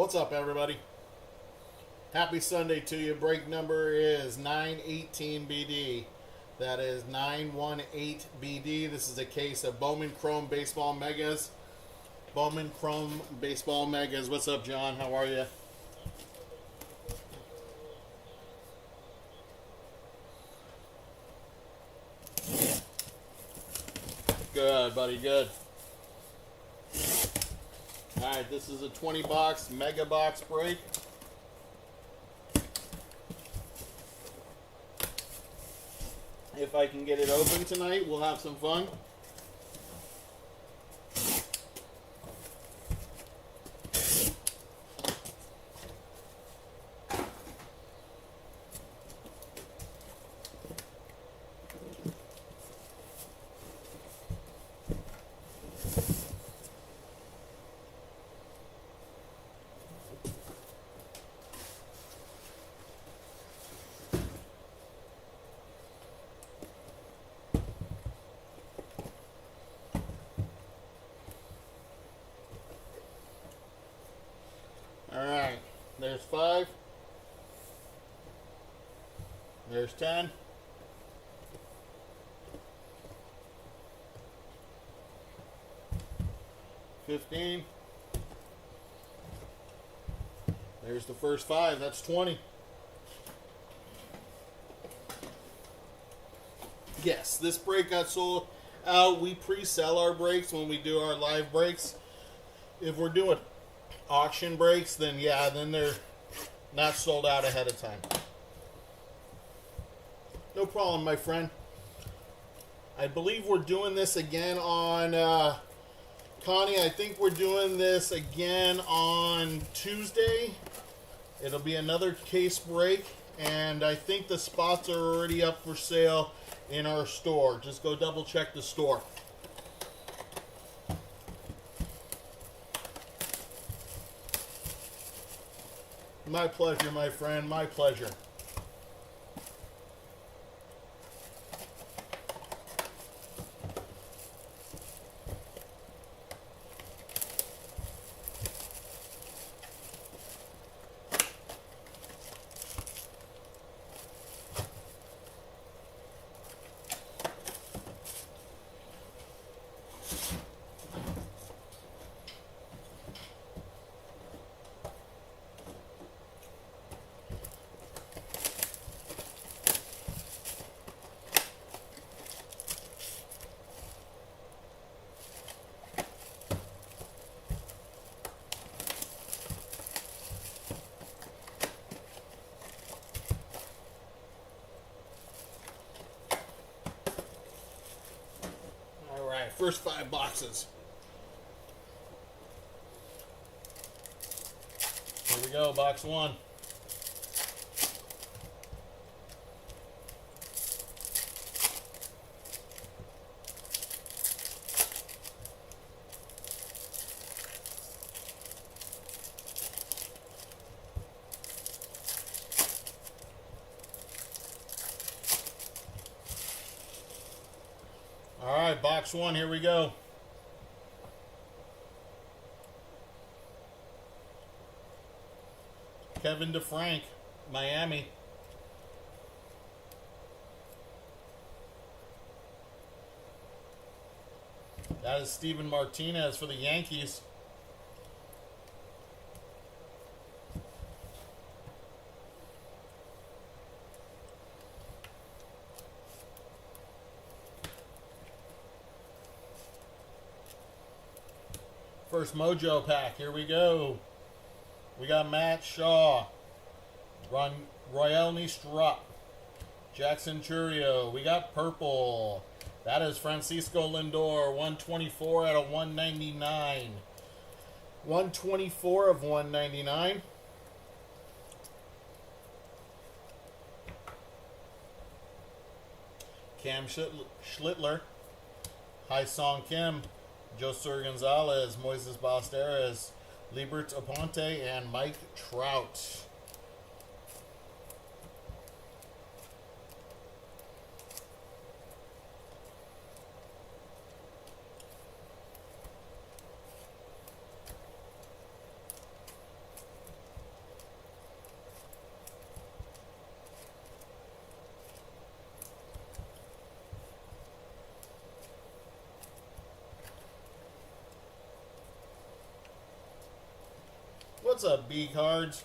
What's up, everybody? Happy Sunday to you. Break number is 918BD. That is 918BD. This is a case of Bowman Chrome Baseball Megas. Bowman Chrome Baseball Megas. What's up, John? How are you? Good, buddy. Good. Alright, this is a 20 box mega box break. If I can get it open tonight, we'll have some fun. Alright, there's 5. There's 10. $15. There's the first 5. That's 20. Yes, this break got sold out. We pre-sell our breaks when we do our live breaks. If we're doing auction breaks, then they're not sold out ahead of time. No problem, my friend. I believe we're doing this again on Connie. I think we're doing this again on Tuesday. It'll be another case break, and I think the spots are already up for sale in our store. Just go double check the store. My pleasure, my friend. My pleasure. First 5 boxes. Here we go, box 1. Alright, box 1, here we go. Kevin DeFrank, Miami. That is Steven Martinez for the Yankees. First Mojo pack, here we go. We got Matt Shaw, Royal Nistrup, Jackson Churio. We got purple. That is Francisco Lindor, 124 out of 199. 124 of 199. Cam Schlittler, Hai-Song Kim, Josur Gonzalez, Moises Ballesteros, Liebert Aponte, and Mike Trout. What's up, B Cards?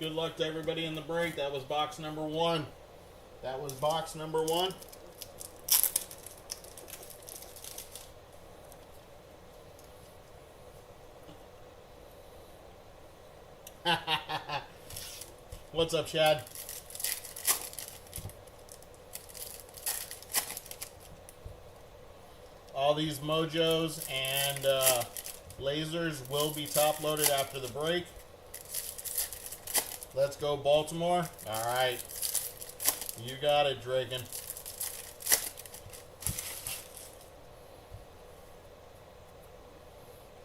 Good luck to everybody in the break. That was box number 1. That was box number 1. What's up, Chad? All these mojos and lasers will be top loaded after the break. Let's go, Baltimore. All right. You got it, Dragon.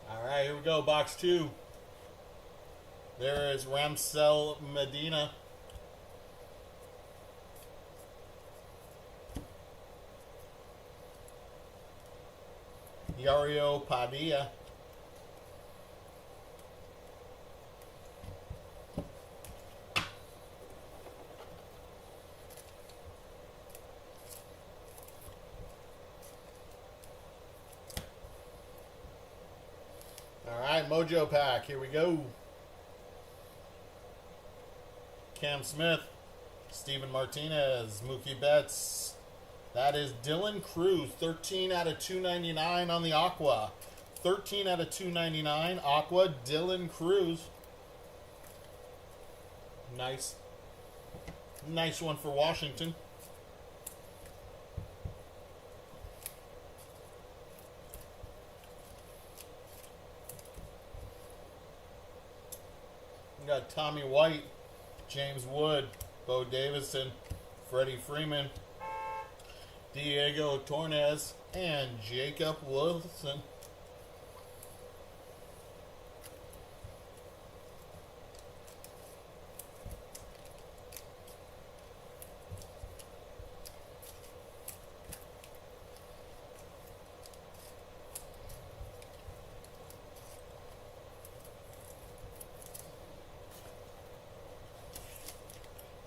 All right, here we go. Box 2. There is Ramsel Medina. Yario Padilla. All right, Mojo Pack. Here we go. Cam Smith, Steven Martinez, Mookie Betts. That is Dylan Cruz, 13 out of 299 on the Aqua. 13 out of 299, Aqua, Dylan Cruz. Nice. Nice one for Washington. We got Tommy White, James Wood, Bo Davison, Freddie Freeman, Diego Torres, and Jacob Wilson.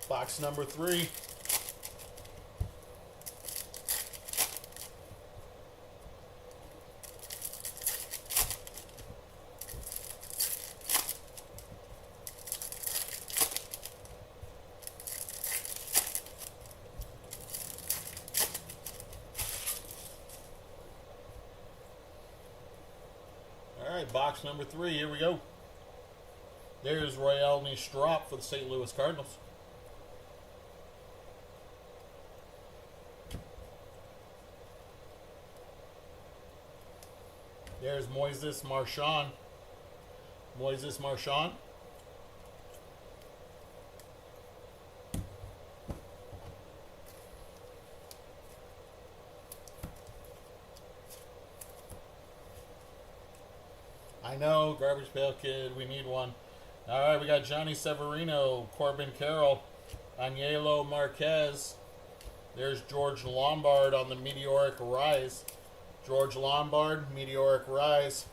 Box number 3. All right, box number 3. Here we go. There's Royal Strop for the St. Louis Cardinals. There's Moises Marchand. Moises Marchand. I know, Garbage Pail Kid, we need one. All right, we got Johnny Severino, Corbin Carroll, Anielo Marquez. There's George Lombard on the Meteoric Rise. George Lombard, Meteoric Rise.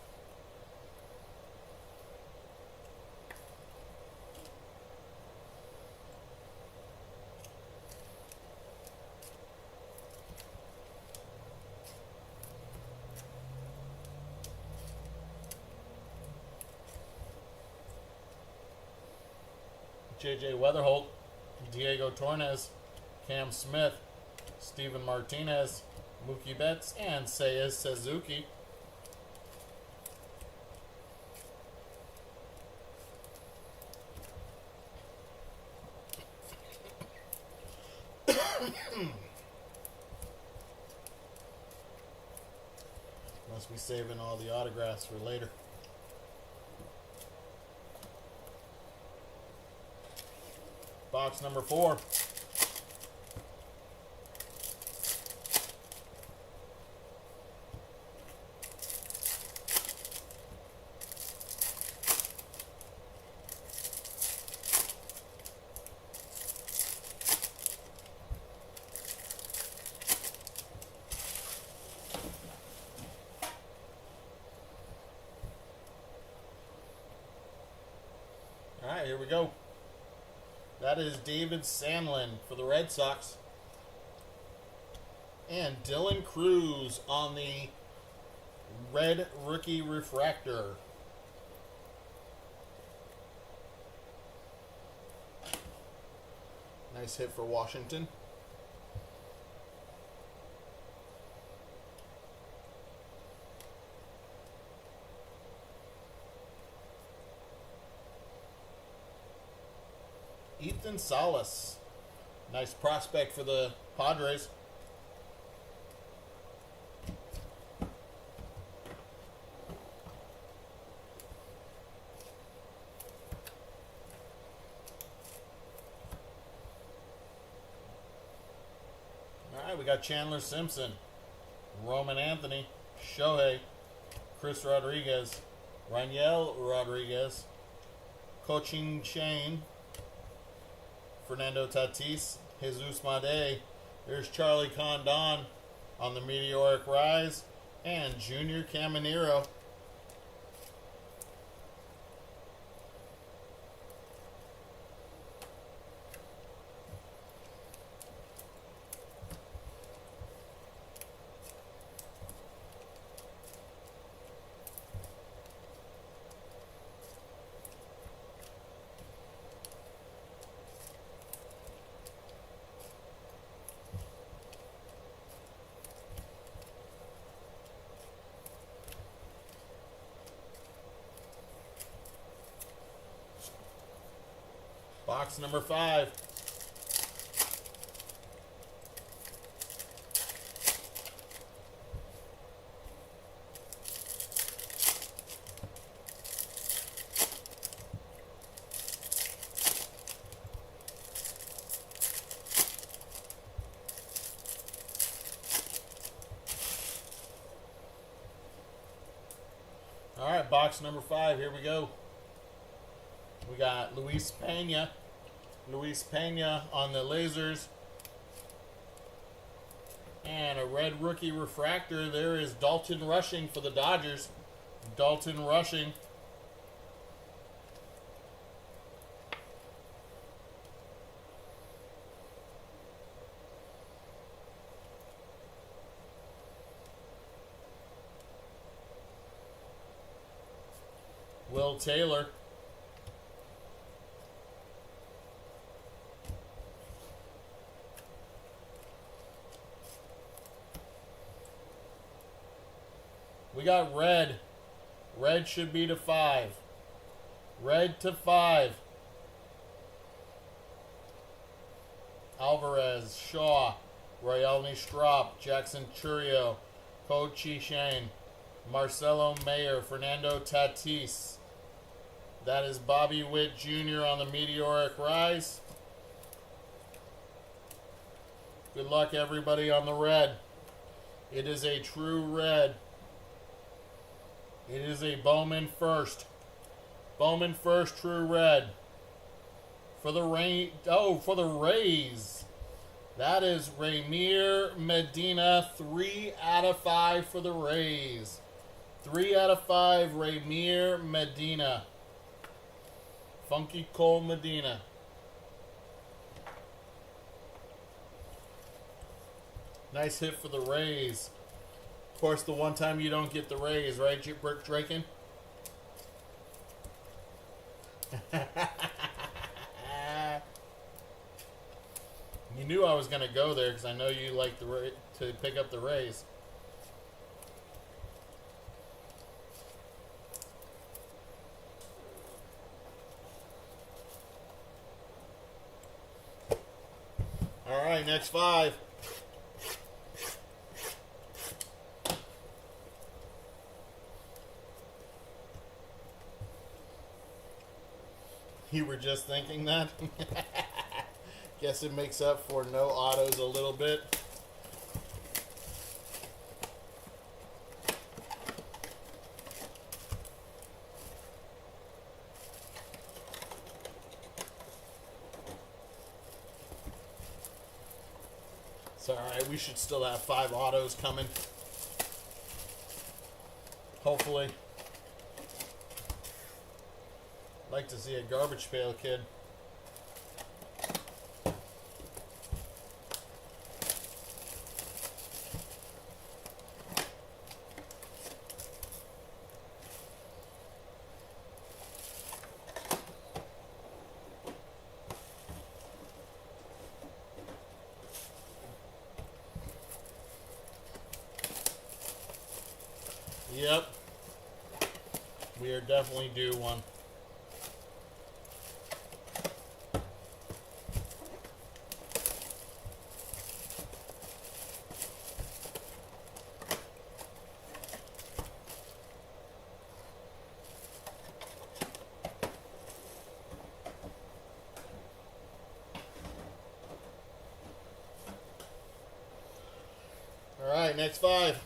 J.J. Weatherholt, Diego Torres, Cam Smith, Steven Martinez, Mookie Betts, and Seiya Suzuki. Must be saving all the autographs for later. Box number 4. All right, here we go. That is David Sandlin for the Red Sox. And Dylan Cruz on the red rookie refractor. Nice hit for Washington. Ethan Salas. Nice prospect for the Padres. Alright, we got Chandler Simpson, Roman Anthony, Shohei, Chris Rodriguez, Raniel Rodriguez, Coaching Shane, Fernando Tatis, Jesus Made. There's Charlie Condon on the meteoric rise, and Junior Caminero. Box number 5. All right, box number 5. Here we go. We got Luis Pena on the lasers. And a red rookie refractor. There is Dalton Rushing for the Dodgers. Dalton Rushing. Will Taylor. We got red. Red should be to 5. Red to 5. Alvarez, Shaw, Royale Strop, Jackson Churio, Kochi Shane, Marcelo Mayer, Fernando Tatis. That is Bobby Witt Jr. on the meteoric rise. Good luck, everybody, on the red. It is a true red. It is a Bowman first. Bowman first, true red. For the for the Rays. That is Ramir Medina, 3 out of 5 for the Rays. 3 out of 5, Ramir Medina. Funky Cole Medina. Nice hit for the Rays. Of course, the one time you don't get the Rays, right, Brick Draken? You knew I was going to go there because I know you like to pick up the Rays. All right, next 5. You were just thinking that? Guess it makes up for no autos a little bit. It's alright, we should still have 5 autos coming. Hopefully. Like to see a garbage pail kid. Yep. We are definitely due one. Alright, next 5.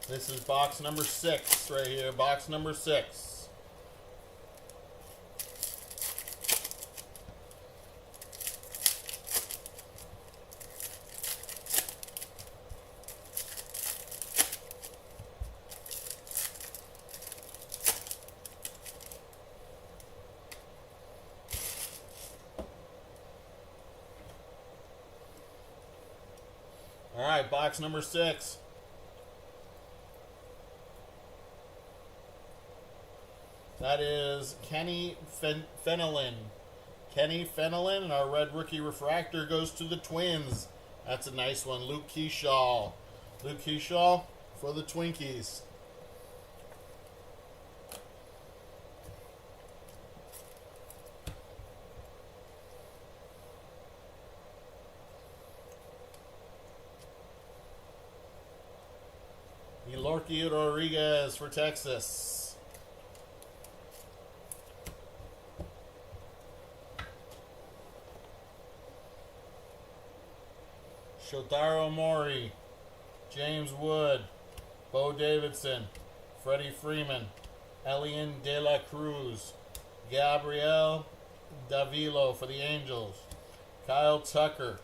This is box number 6 right here. Box number 6. Alright, box number 6. That is Kenny Fenelon. Kenny Fenelon, and our red rookie refractor goes to the Twins. That's a nice one. Luke Keyshaw. Luke Keyshaw for the Twinkies. Elorky Rodriguez for Texas. Shotaro Mori, James Wood, Bo Davidson, Freddie Freeman, Elian De La Cruz, Gabriel Davilo for the Angels, Kyle Tucker.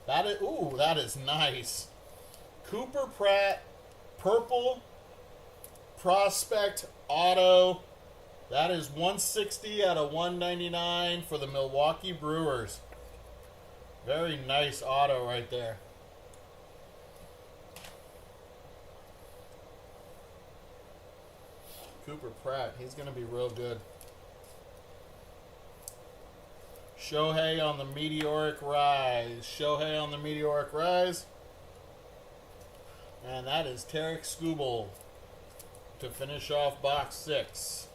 That is nice. Cooper Pratt, purple prospect auto. That is 160 out of 199 for the Milwaukee Brewers. Very nice auto right there. Cooper Pratt, he's going to be real good. Shohei on the meteoric rise. Shohei on the meteoric rise. And that is Tarek Skubal to finish off box 6.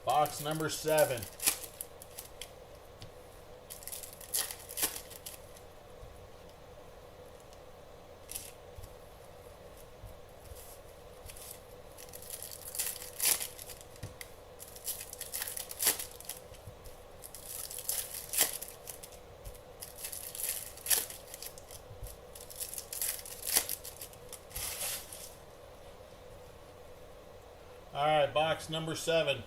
Box number 7. All right, box number 7.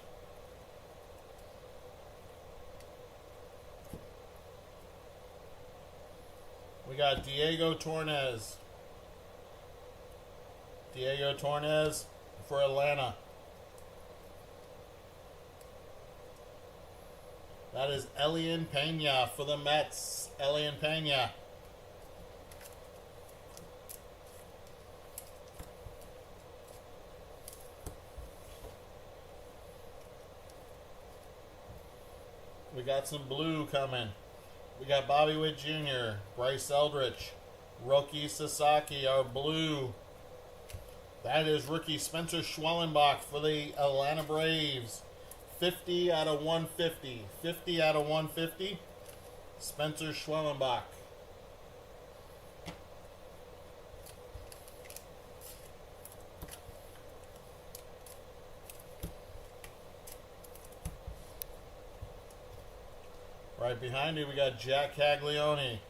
We got Diego Tornes. Diego Tornes for Atlanta. That is Elian Pena for the Mets. Elian Pena. We got some blue coming. We got Bobby Witt Jr., Bryce Eldridge, Roki Sasaki, our blue. That is rookie Spencer Schwellenbach for the Atlanta Braves. 50 out of 150. 50 out of 150. Spencer Schwellenbach. Right behind me, we got Jack Caglione,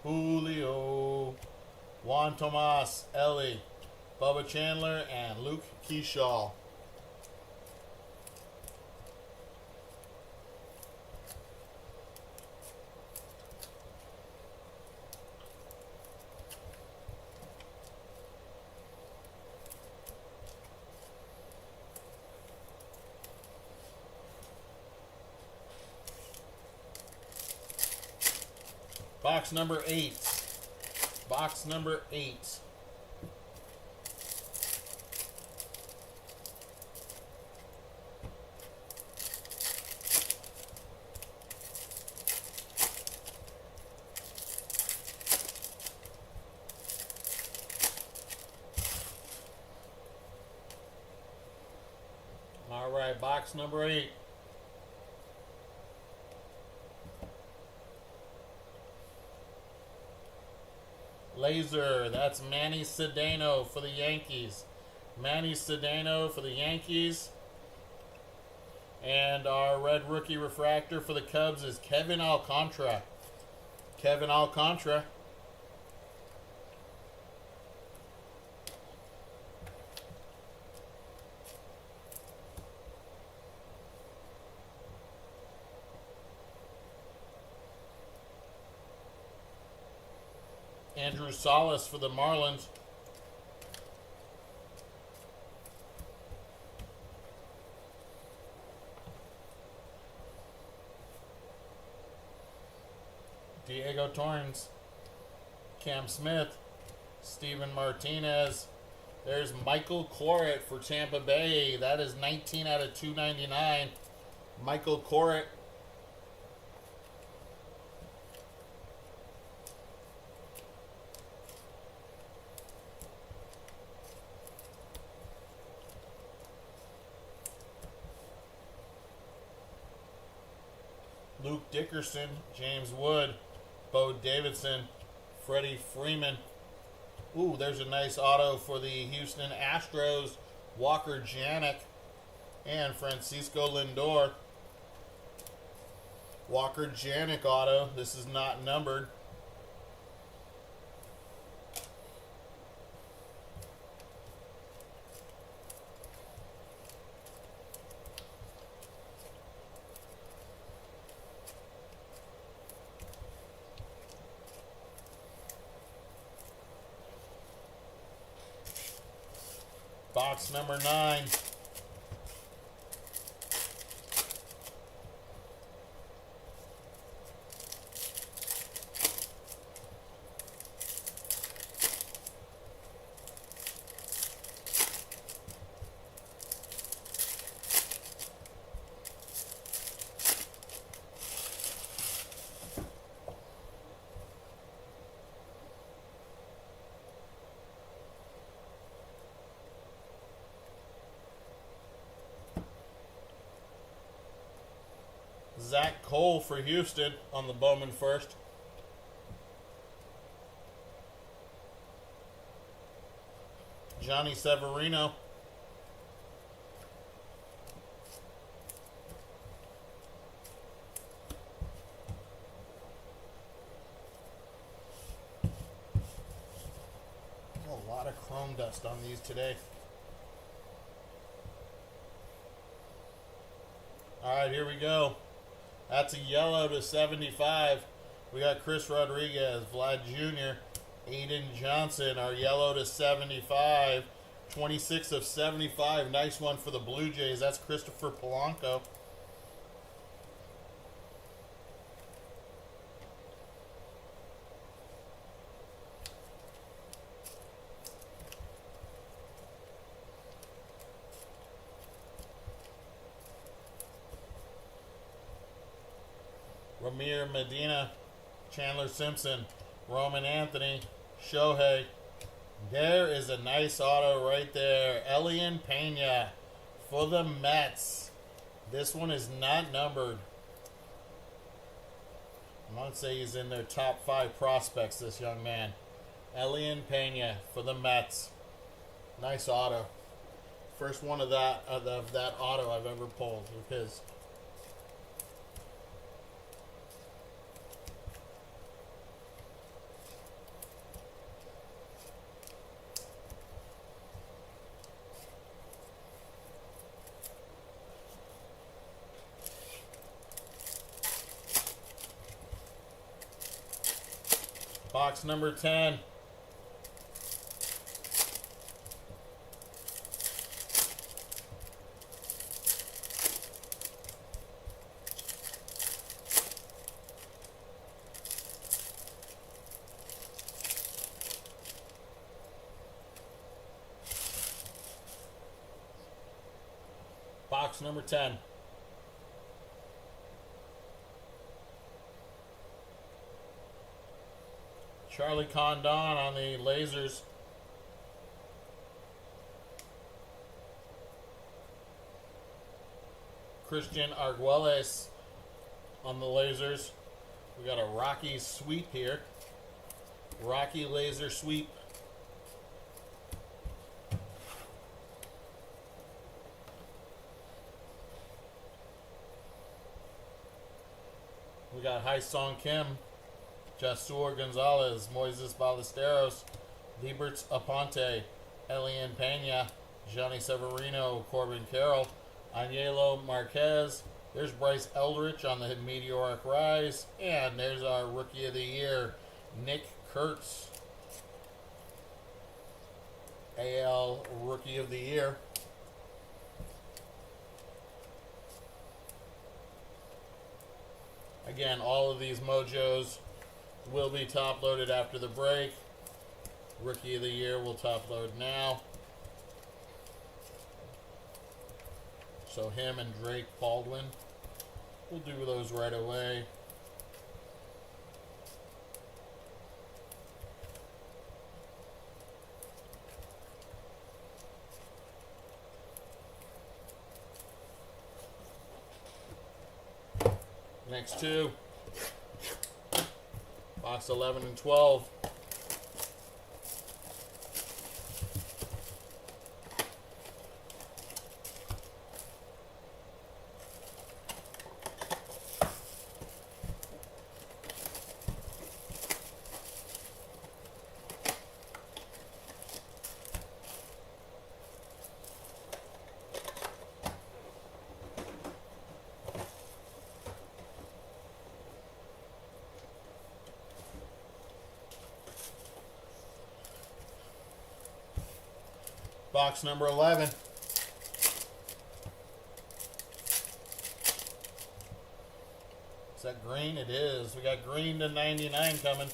Julio, Juan Tomas, Ellie, Bubba Chandler, and Luke Keyshaw. Box number 8. Box number 8. All right, box number 8. Laser, that's Manny Cedeno for the Yankees. Manny Cedeno for the Yankees. And our red rookie refractor for the Cubs is Kevin Alcantara. Kevin Alcantara. Andrew Salas for the Marlins. Diego Torrens. Cam Smith. Steven Martinez. There's Michael Corrett for Tampa Bay. That is 19 out of 299. Michael Corrett. Luke Dickerson, James Wood, Bo Davidson, Freddie Freeman. Ooh, there's a nice auto for the Houston Astros, Walker Janik and Francisco Lindor. Walker Janik auto. This is not numbered. Box number 9. Zach Cole for Houston on the Bowman first. Johnny Severino. A lot of chrome dust on these today. All right, here we go. That's a yellow to 75. We got Chris Rodriguez, Vlad Jr., Aiden Johnson, our yellow to 75. 26 of 75. Nice one for the Blue Jays. That's Christopher Polanco. Ramir Medina, Chandler Simpson, Roman Anthony, Shohei. There is a nice auto right there. Elian Pena for the Mets. This one is not numbered. I want to say he's in their top 5 prospects, this young man. Elian Pena for the Mets. Nice auto. First one of that auto I've ever pulled of his. Box number 10. Box number 10. Charlie Condon on the lasers. Christian Arguelles on the lasers. We got a Rocky sweep here. Rocky laser sweep. We got Hai-Song Kim, Jasur Gonzalez, Moises Ballesteros, Liberts Aponte, Elian Pena, Johnny Severino, Corbin Carroll, Angelo Marquez. There's Bryce Eldridge on the meteoric rise. And there's our Rookie of the Year, Nick Kurtz. AL Rookie of the Year. Again, all of these mojos will be top loaded after the break. Rookie of the Year will top load now. So him and Drake Baldwin, we'll do those right away. Next two, box 11 and 12. Box number 11. Is that green? It is. We got green to 99 coming.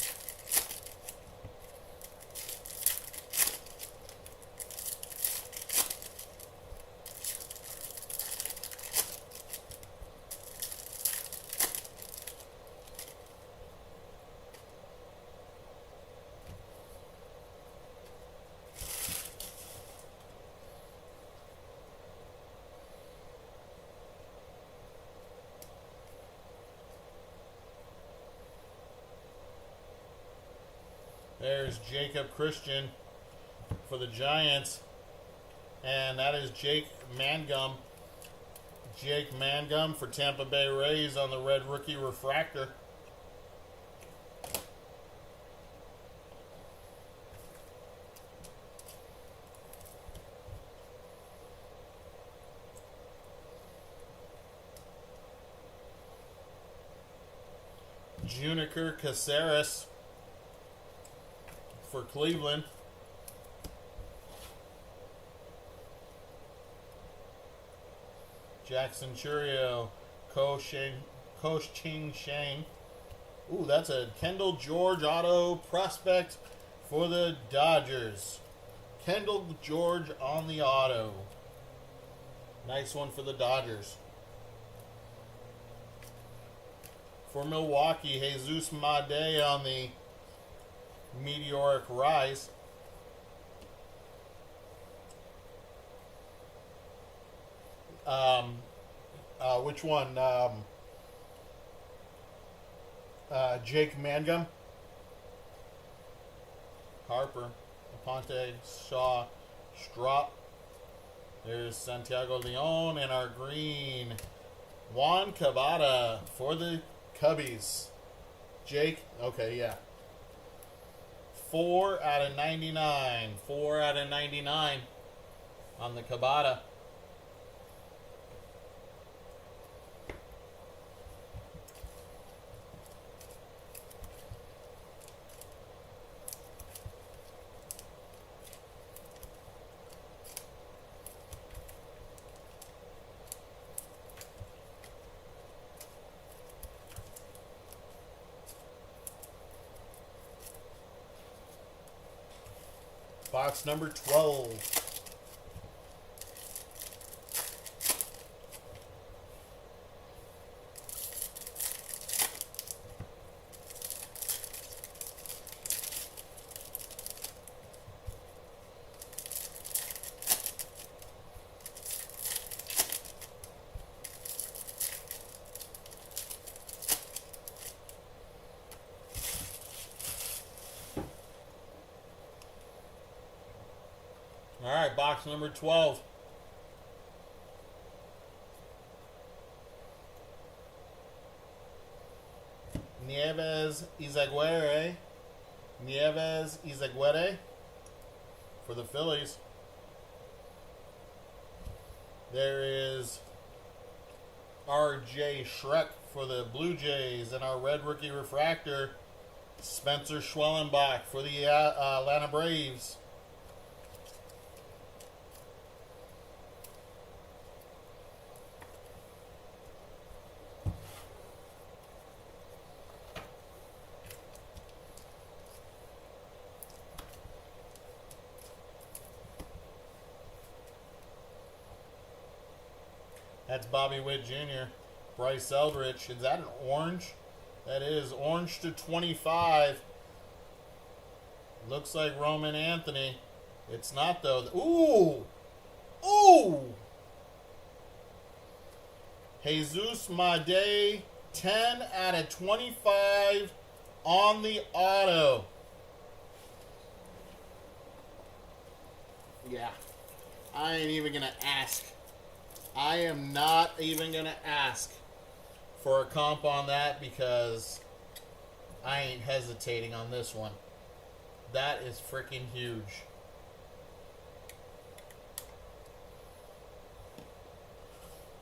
There's Jacob Christian for the Giants. And that is Jake Mangum. Jake Mangum for Tampa Bay Rays on the red rookie refractor. Juniker Caceres for Cleveland. Jackson Churio, Ching Shang. Ooh, that's a Kendall George auto prospect for the Dodgers. Kendall George on the auto. Nice one for the Dodgers. For Milwaukee, Jesus Made on the meteoric rise. Which one? Jake Mangum, Harper, Aponte, Shaw, Strop. There's Santiago Leon and our green Juan Cabada for the Cubbies. Jake, okay, yeah. 4 out of 99. 4 out of 99 on the Cabada. Box number 12. right, box number 12. Nieves Izaguirre for the Phillies. There is R.J. Schreck for the Blue Jays, and our red rookie refractor, Spencer Schwellenbach for the Atlanta Braves. That's Bobby Witt Jr. Bryce Eldridge. Is that an orange? That is orange to 25. Looks like Roman Anthony. It's not though. Ooh! Ooh! Jesus Made, 10 out of 25 on the auto. Yeah. I ain't even going to ask. I am not even going to ask for a comp on that because I ain't hesitating on this one. That is freaking huge.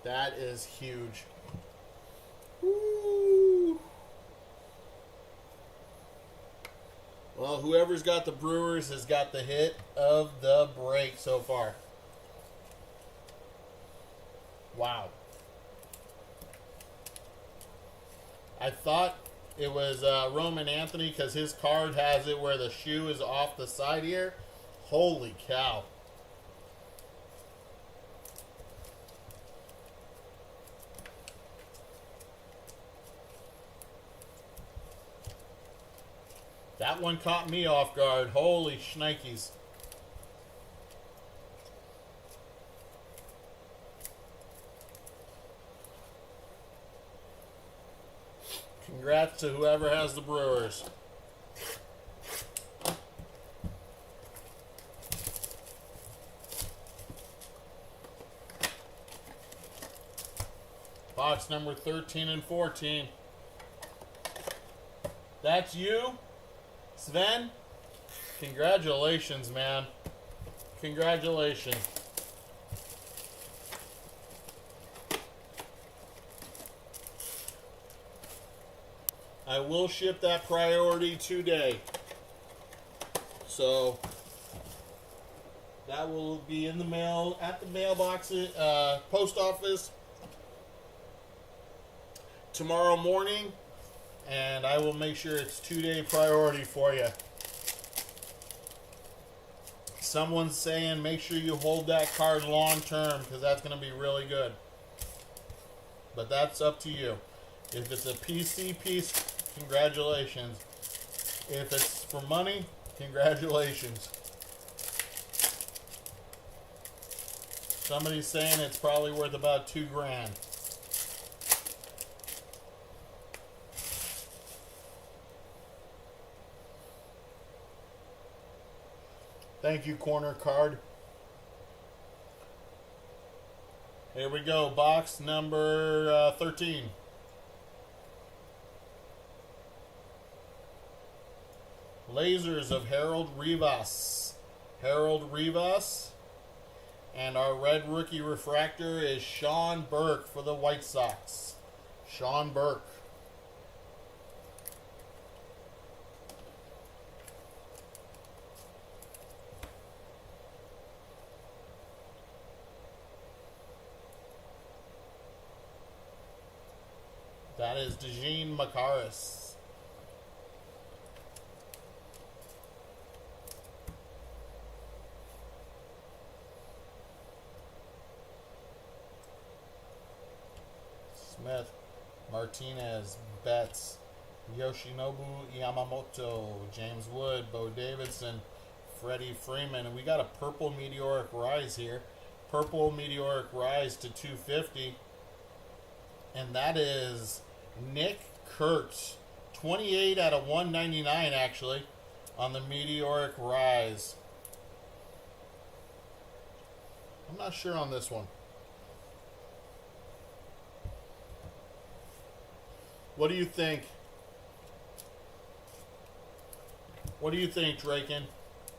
That is huge. Woo. Well, whoever's got the Brewers has got the hit of the break so far. Wow. I thought it was Roman Anthony because his card has it where the shoe is off the side here. Holy cow. That one caught me off guard. Holy shnikes. Congrats to whoever has the Brewers. Box number 13 and 14. That's you, Sven? Congratulations, man. Congratulations. I will ship that priority today. So that will be in the mail at the mailbox, post office tomorrow morning, and I will make sure it's 2-day priority for you. Someone's saying make sure you hold that card long term because that's going to be really good. But that's up to you. If it's a PC piece, congratulations. If it's for money, congratulations. Somebody's saying it's probably worth about $2,000. Thank you, Corner Card. Here we go. Box number 13. Lasers of Harold Rivas. Harold Rivas. And our red rookie refractor is Sean Burke for the White Sox. Sean Burke. That is Dejean Makaris. Smith, Martinez, Betts, Yoshinobu Yamamoto, James Wood, Bo Davidson, Freddie Freeman. And we got a purple meteoric rise here. Purple meteoric rise to 250. And that is Nick Kurtz. 28 out of 199 actually on the meteoric rise. I'm not sure on this one. What do you think? What do you think, Draken,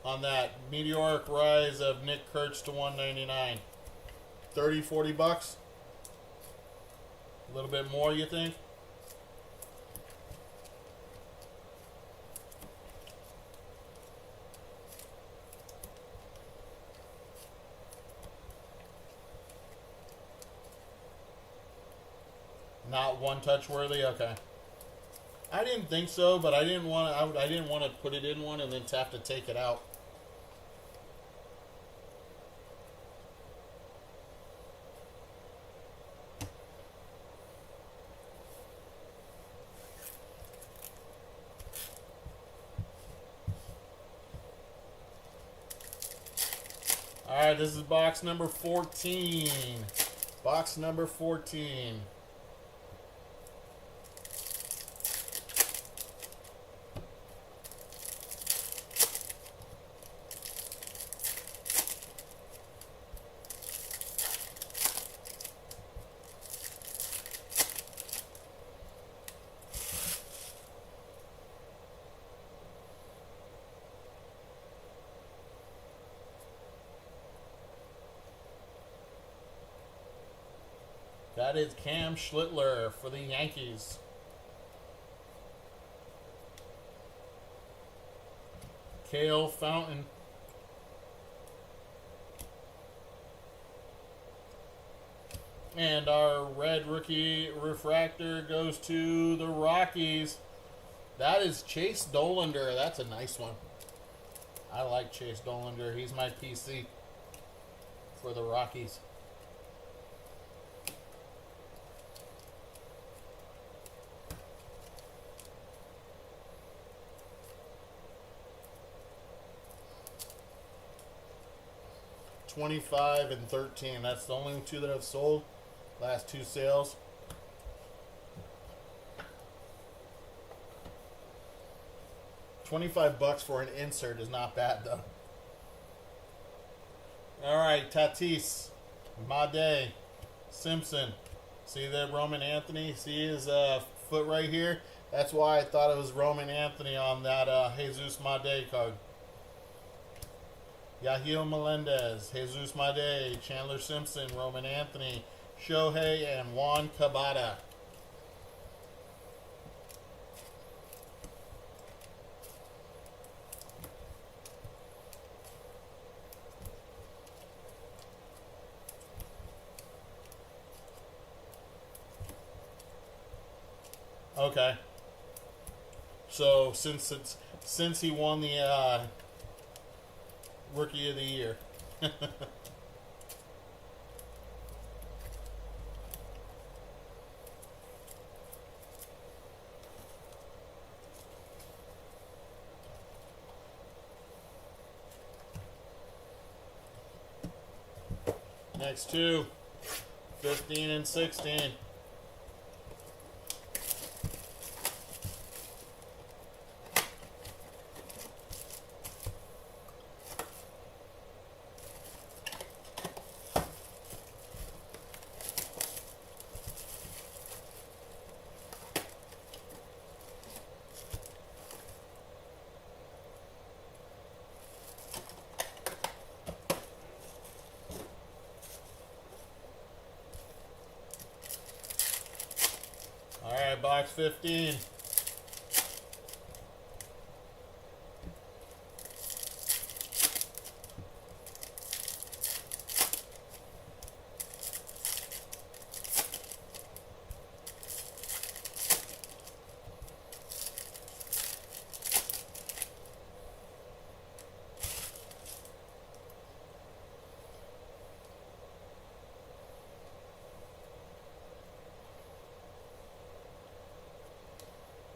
on that meteoric rise of Nick Kurtz to 199? 30, 40 bucks? A little bit more, you think? Not one touch worthy? Okay. I didn't think so, but I didn't want to. I didn't want to put it in one and then have to take it out. All right, this is box number 14. Box number 14. That is Cam Schlittler for the Yankees. Kale Fountain. And our red rookie refractor goes to the Rockies. That is Chase Dollander. That's a nice one. I like Chase Dollander. He's my PC for the Rockies. $25 and $13. That's the only two that I've sold. Last two sales. $25 for an insert is not bad though. All right, Tatis, Made, Simpson. See that Roman Anthony? See his foot right here? That's why I thought it was Roman Anthony on that Jesus Made card. Yahio Melendez, Jesus Made, Chandler Simpson, Roman Anthony, Shohei, and Juan Cabada. Okay. So since he won the Rookie of the Year. Next two, 15 and 16. Alright, box 15.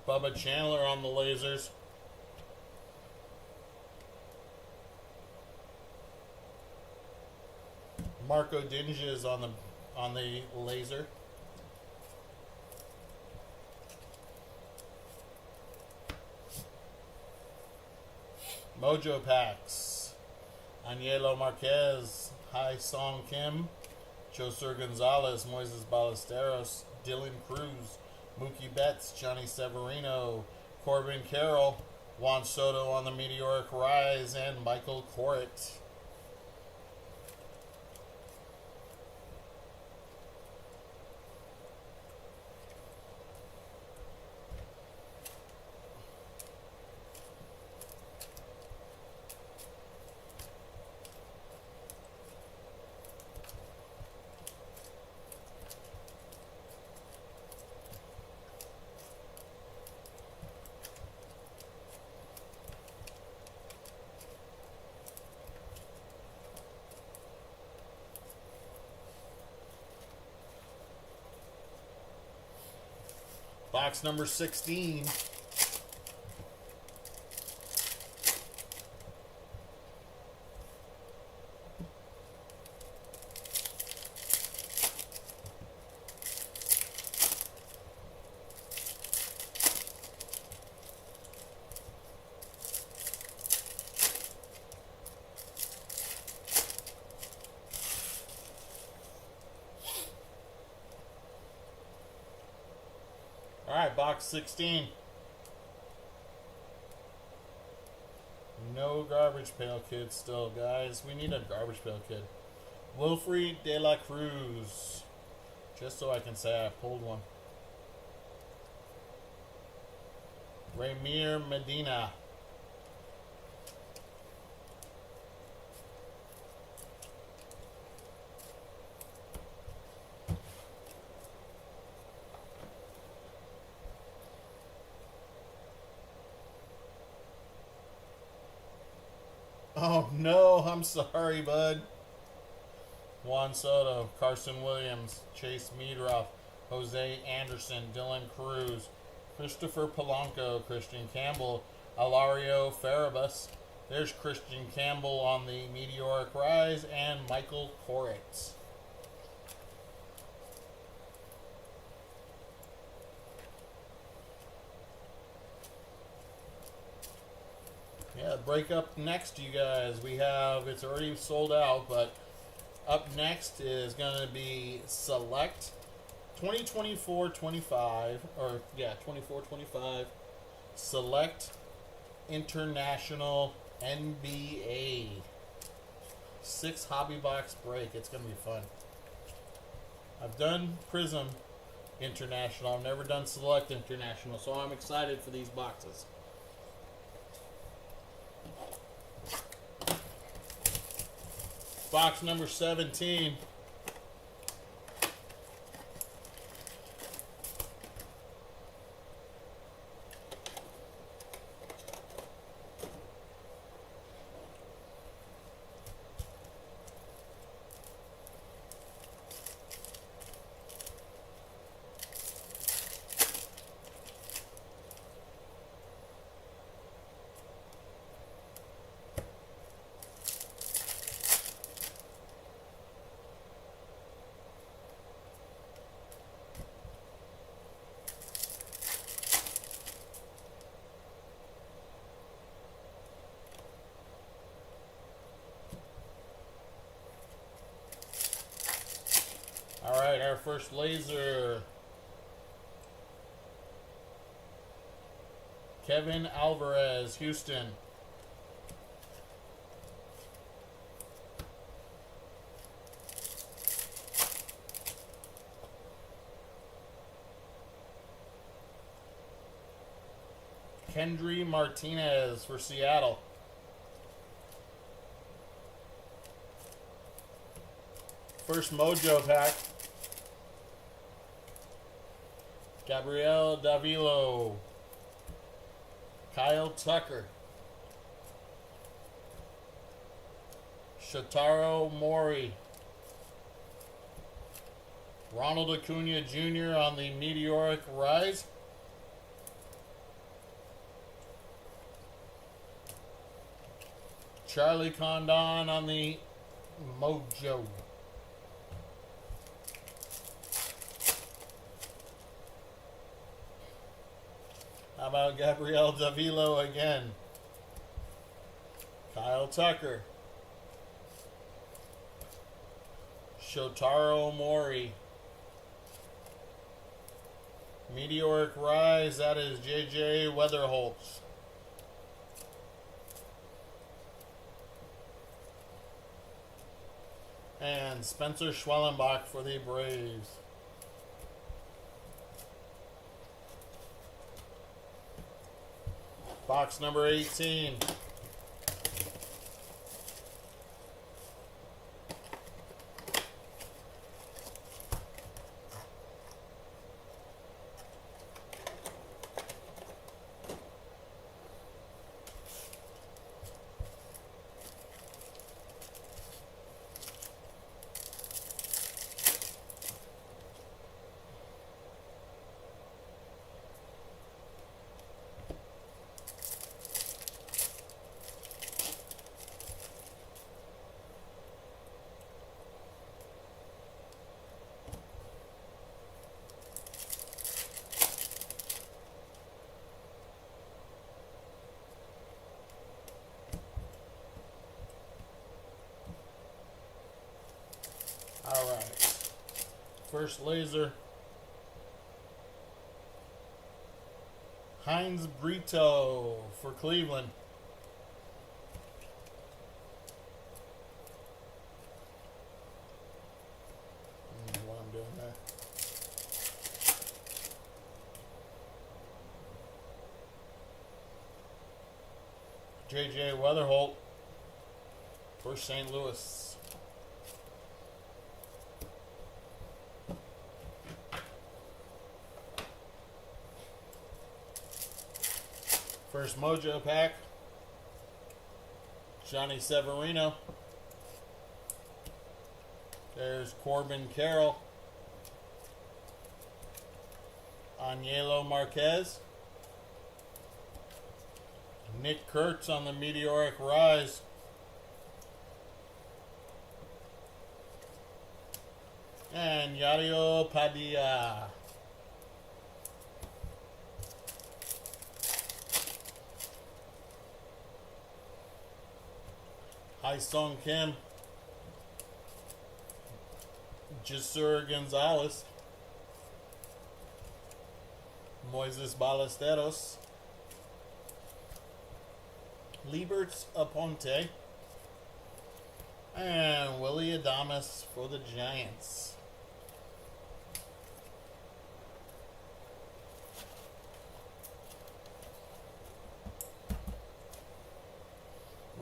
Bubba Chandler on the lasers. Marco Dinge is on the laser. Mojo Packs. Anielo Marquez, Hai Song Kim, Joser Gonzalez, Moises Ballesteros, Dylan Cruz, Mookie Betts, Johnny Severino, Corbin Carroll, Juan Soto on the meteoric rise, and Michael Corritt. Box number 16. All right, box 16. No garbage pail kid still, guys. We need a garbage pail kid. Wilfred De La Cruz. Just so I can say I pulled one. Ramir Medina. Oh no, I'm sorry, bud. Juan Soto, Carson Williams, Chase Meadroff, Jose Anderson, Dylan Cruz, Christopher Polanco, Christian Campbell, Alario Farabus. There's Christian Campbell on the meteoric rise, and Michael Corritt. Yeah, break up next, you guys. We have, it's already sold out, but up next is going to be Select 2024-25, or yeah, 24-25 Select International NBA. 6 hobby box break. It's going to be fun. I've done Prism International. I've never done Select International, so I'm excited for these boxes. Box number 17. Alright, our first laser. Kevin Alvarez, Houston. Kendry Martinez for Seattle. First Mojo pack. Gabriel Davilo. Kyle Tucker. Shotaro Mori. Ronald Acuna Jr. on the meteoric rise. Charlie Condon on the Mojo. How about Gabriel Davilo again? Kyle Tucker. Shotaro Mori. Meteoric Rise, that is J.J. Weatherholtz. And Spencer Schwellenbach for the Braves. Box number 18. Alright. First laser. Heinz Brito for Cleveland. What I'm doing there. J.J. Weatherholt for St. Louis. First Mojo pack. Johnny Severino. There's Corbin Carroll. Angelo Marquez. Nick Kurtz on the Meteoric Rise. And Yadier Padilla. Sung Kim, Jesur Gonzalez, Moises Ballesteros, Liberts Aponte, and Willie Adames for the Giants.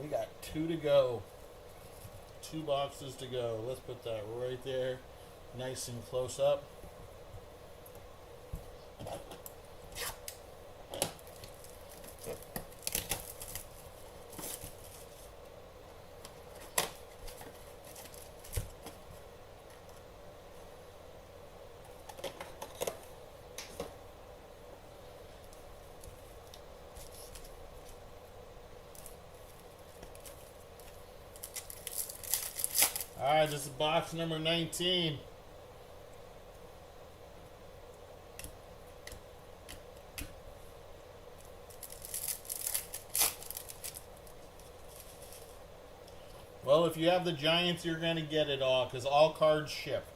We got 2 to go. 2 boxes to go. Let's put that right there. Nice and close up. Alright, this is box number 19. Well, if you have the Giants, you're going to get it all, because all cards ship.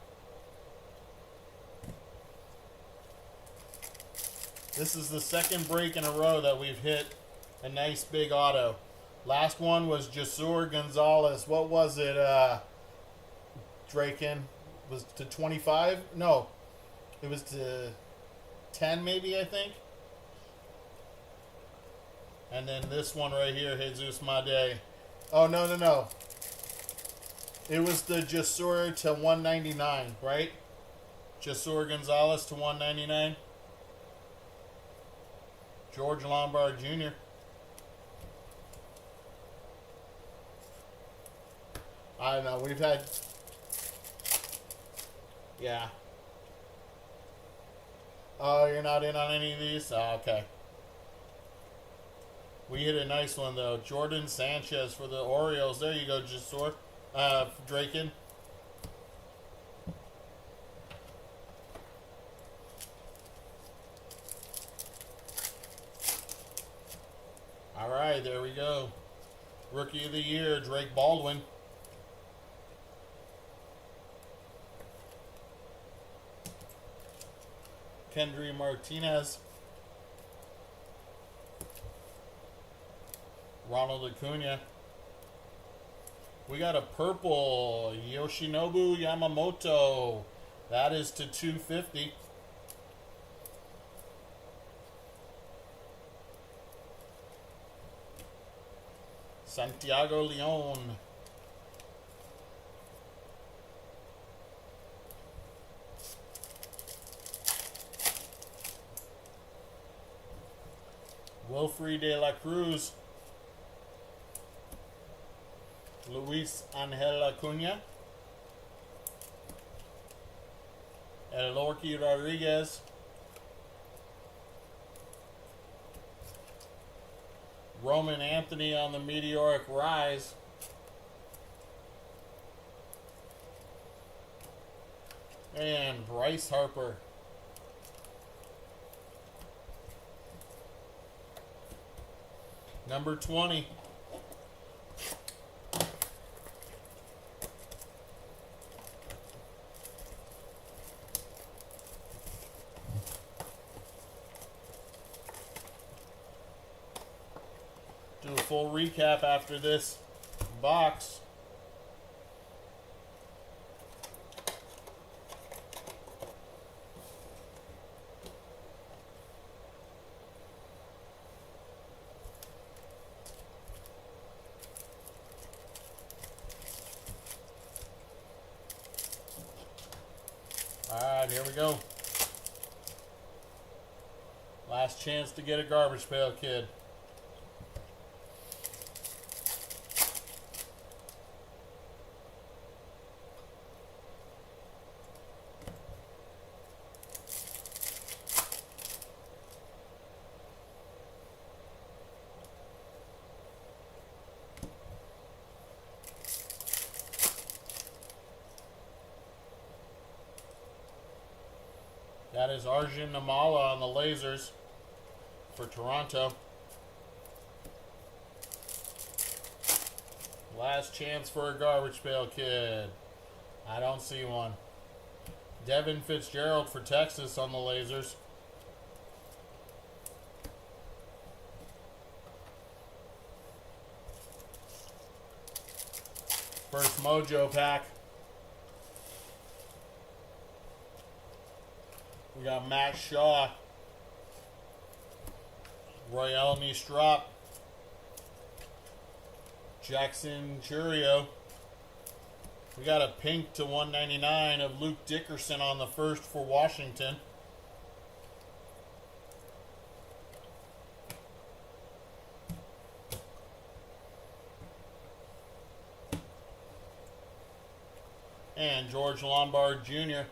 This is the second break in a row that we've hit a nice big auto. Last one was Jesur Gonzalez. What was it, Draken? Was to 25? No. It was to 10 maybe, I think. And then this one right here, Jesus Made. Oh, no. It was the Jesur to 199, right? Jesur Gonzalez to 199. George Lombard Jr. I don't know. We've had... Yeah. Oh, you're not in on any of these? Oh, okay. We hit a nice one, though. Jordan Sanchez for the Orioles. There you go, Jesur. Draken. Alright, there we go. Rookie of the Year, Drake Baldwin. Kendry Martinez. Ronald Acuna. We got a purple Yoshinobu Yamamoto. That is to 250. Santiago Leon. Wilfred de la Cruz. Luis Angel Acuna. Elorki Rodriguez. Roman Anthony on the meteoric rise. And Bryce Harper. Number 20. Do a full recap after this box. Alright, here we go. Last chance to get a garbage pail kid. That is Arjun Namala on the lasers for Toronto. Last chance for a garbage pail kid. I don't see one. Devin Fitzgerald for Texas on the lasers. First Mojo pack. We got Matt Shaw, Royale Nistrop, Jackson Churio. We got a pink to 199 of Luke Dickerson on the first for Washington. And George Lombard Jr.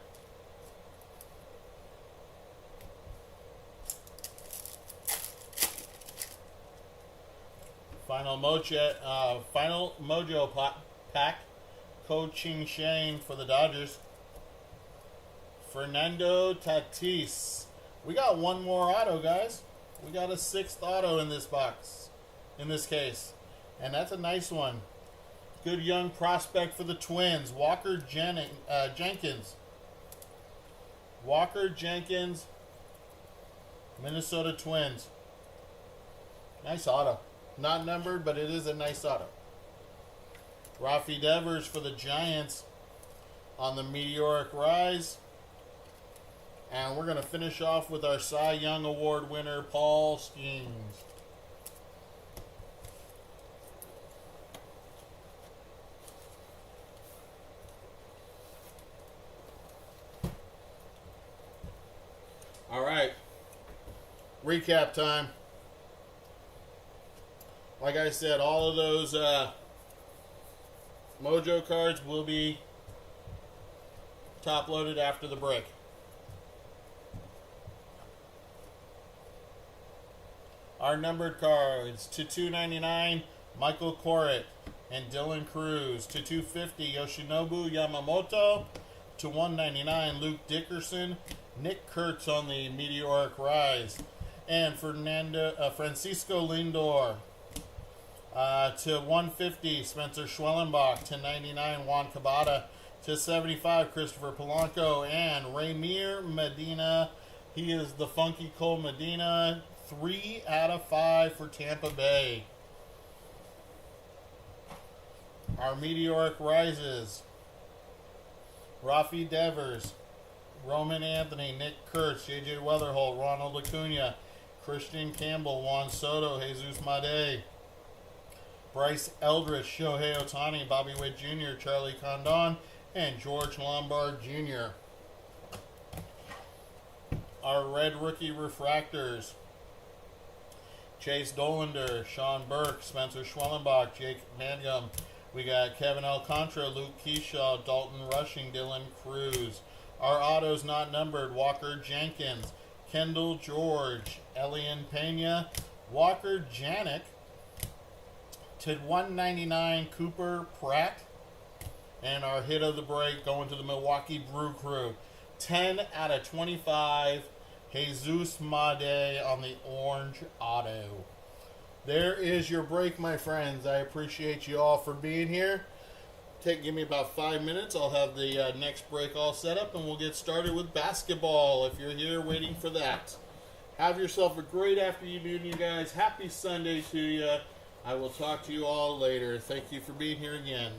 Final Mojo pack. Coaching Shane for the Dodgers. Fernando Tatis. We got one more auto, guys. We got a 6th auto in this box. In this case. And that's a nice one. Good young prospect for the Twins. Walker Jenkins. Walker Jenkins. Minnesota Twins. Nice auto. Not numbered, but it is a nice auto. Rafi Devers for the Giants on the meteoric rise. And we're going to finish off with our Cy Young Award winner, Paul Skeens. All right. Recap time. Like I said, all of those Mojo cards will be top loaded after the break. Our numbered cards to 299, Michael Koret and Dylan Cruz. To 250, Yoshinobu Yamamoto. To 199, Luke Dickerson. Nick Kurtz on the meteoric rise. And Francisco Lindor. To 150, Spencer Schwellenbach. To 99, Juan Cabada. To 75, Christopher Polanco. And Ramir Medina He is the Funky Cole Medina. 3 out of 5 for Tampa Bay. Our Meteoric Rises. Rafi Devers. Roman Anthony. Nick Kurtz. J.J. Weatherholt. Ronald Acuna. Christian Campbell. Juan Soto. Jesus Made. Bryce Eldridge. Shohei Ohtani. Bobby Witt Jr. Charlie Condon. And George Lombard Jr. Our Red Rookie Refractors. Chase Dolander, Sean Burke, Spencer Schwellenbach, Jake Mangum. We got Kevin Alcantara, Luke Keyshaw, Dalton Rushing, Dylan Cruz. Our autos not numbered, Walker Jenkins, Kendall George, Elian Pena, Walker Janik, to 199 Cooper Pratt. And our hit of the break going to the Milwaukee Brew Crew. 10 out of 25. Jesus Made on the orange auto. There is your break, my friends. I appreciate you all for being here. Give me about 5 minutes. I'll have the next break all set up, and we'll get started with basketball if you're here waiting for that. Have yourself a great afternoon, you guys. Happy Sunday to you. I will talk to you all later. Thank you for being here again.